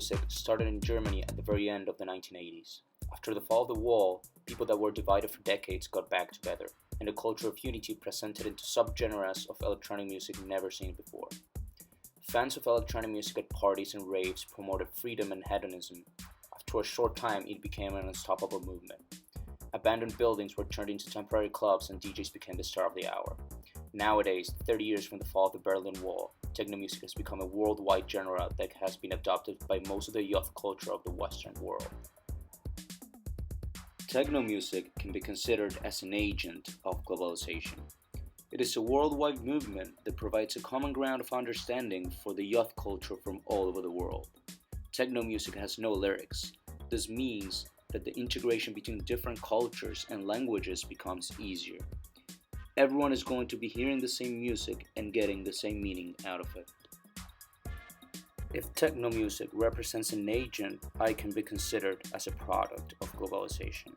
music started in Germany at the very end of the 1980s. After the fall of the wall, people that were divided for decades got back together, and a culture of unity presented into subgenres of electronic music never seen before. Fans of electronic music at parties and raves promoted freedom and hedonism. After a short time, it became an unstoppable movement. Abandoned buildings were turned into temporary clubs and DJs became the star of the hour. Nowadays, 30 years from the fall of the Berlin Wall, techno music has become a worldwide genre that has been adopted by most of the youth culture of the Western world. Techno music can be considered as an agent of globalization. It is a worldwide movement that provides a common ground of understanding for the youth culture from all over the world. Techno music has no lyrics. This means that the integration between different cultures and languages becomes easier. Everyone is going to be hearing the same music and getting the same meaning out of it. If techno music represents an agent, I can be considered as a product of globalization.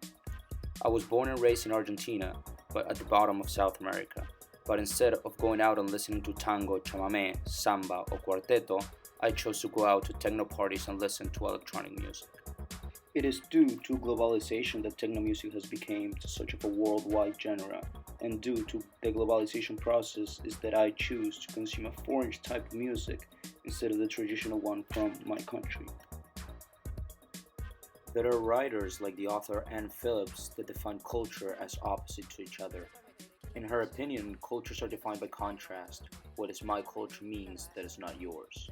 I was born and raised in Argentina, but at the bottom of South America. But instead of going out and listening to tango, chamamé, samba, or cuarteto, I chose to go out to techno parties and listen to electronic music. It is due to globalization that techno music has become such of a worldwide genre, and due to the globalization process is that I choose to consume a foreign type of music instead of the traditional one from my country. There are writers like the author Anne Phillips that define culture as opposite to each other. In her opinion, cultures are defined by contrast. What is my culture means that is not yours.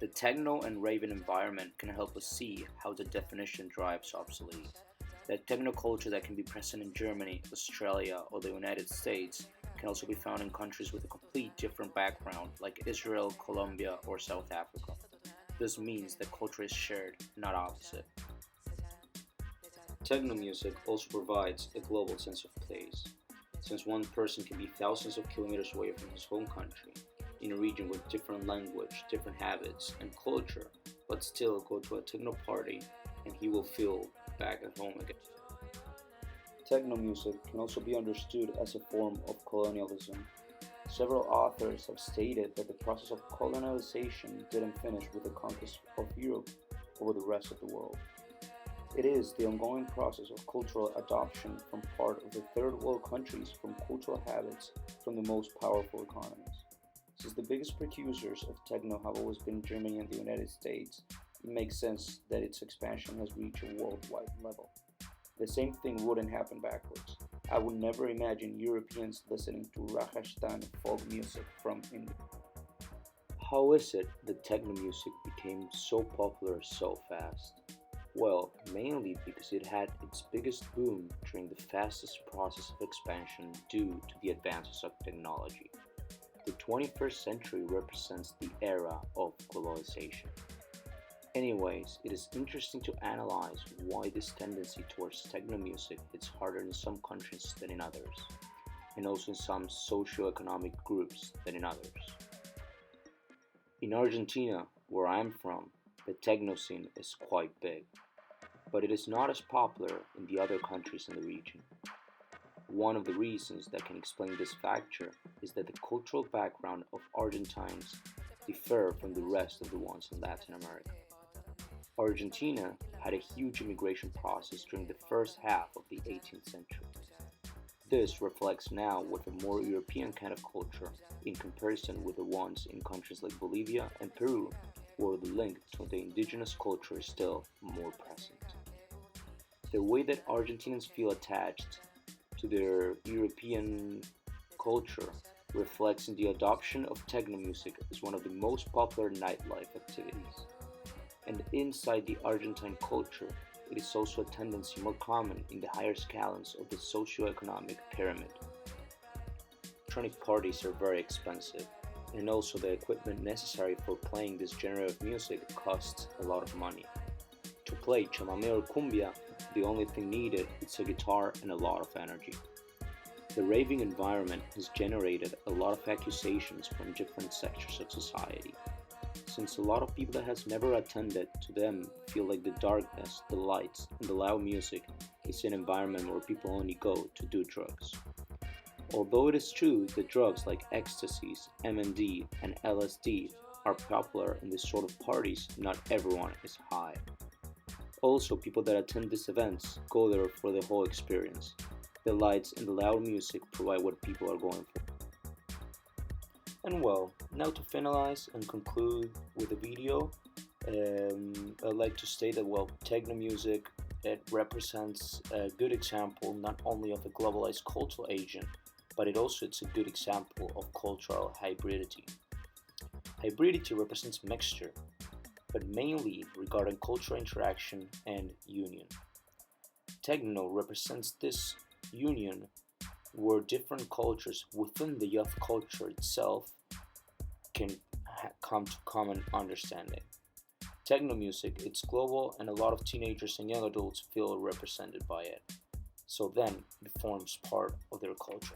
The techno and raven environment can help us see how the definition drives obsolete. That techno culture that can be present in Germany, Australia, or the United States can also be found in countries with a complete different background like Israel, Colombia, or South Africa. This means that culture is shared, not opposite. Techno music also provides a global sense of place, since one person can be thousands of kilometers away from his home country, in a region with different language, different habits, and culture, but still go to a techno party and he will feel back at home again. Techno music can also be understood as a form of colonialism. Several authors have stated that the process of colonization didn't finish with the conquest of Europe over the rest of the world. It is the ongoing process of cultural adoption from part of the third world countries from cultural habits from the most powerful economies. Since the biggest producers of techno have always been Germany and the United States, it makes sense that its expansion has reached a worldwide level. The same thing wouldn't happen backwards. I would never imagine Europeans listening to Rajasthan folk music from India. How is it that techno music became so popular so fast? Well, mainly because it had its biggest boom during the fastest process of expansion due to the advances of technology. The 21st century represents the era of globalization. Anyways, it is interesting to analyze why this tendency towards techno music hits harder in some countries than in others, and also in some socio-economic groups than in others. In Argentina, where I am from, the techno scene is quite big, but it is not as popular in the other countries in the region. One of the reasons that can explain this factor is that the cultural background of Argentines differ from the rest of the ones in Latin America. Argentina had a huge immigration process during the first half of the 18th century. This reflects now with a more European kind of culture in comparison with the ones in countries like Bolivia and Peru, where the link to the indigenous culture is still more present. The way that Argentinians feel attached to their European culture reflects in the adoption of techno music as one of the most popular nightlife activities. And inside the Argentine culture, it is also a tendency more common in the higher scalons of the socio-economic pyramid. Electronic parties are very expensive, and also the equipment necessary for playing this genre of music costs a lot of money. To play chamamé or cumbia, the only thing needed is a guitar and a lot of energy. The raving environment has generated a lot of accusations from different sectors of society, since a lot of people that has never attended to them feel like the darkness, the lights, and the loud music is an environment where people only go to do drugs. Although it is true that drugs like ecstasies, MND, and LSD are popular in this sort of parties, not everyone is high. Also, people that attend these events go there for the whole experience. The lights and the loud music provide what people are going for. And well, now to finalize and conclude with the video, I'd like to state that well, techno music it represents a good example not only of a globalized cultural agent, but it's a good example of cultural hybridity. Hybridity represents mixture, but mainly regarding cultural interaction and union. Techno represents this union where different cultures within the youth culture itself can come to common understanding. Techno music, it's global and a lot of teenagers and young adults feel represented by it. So then it forms part of their culture.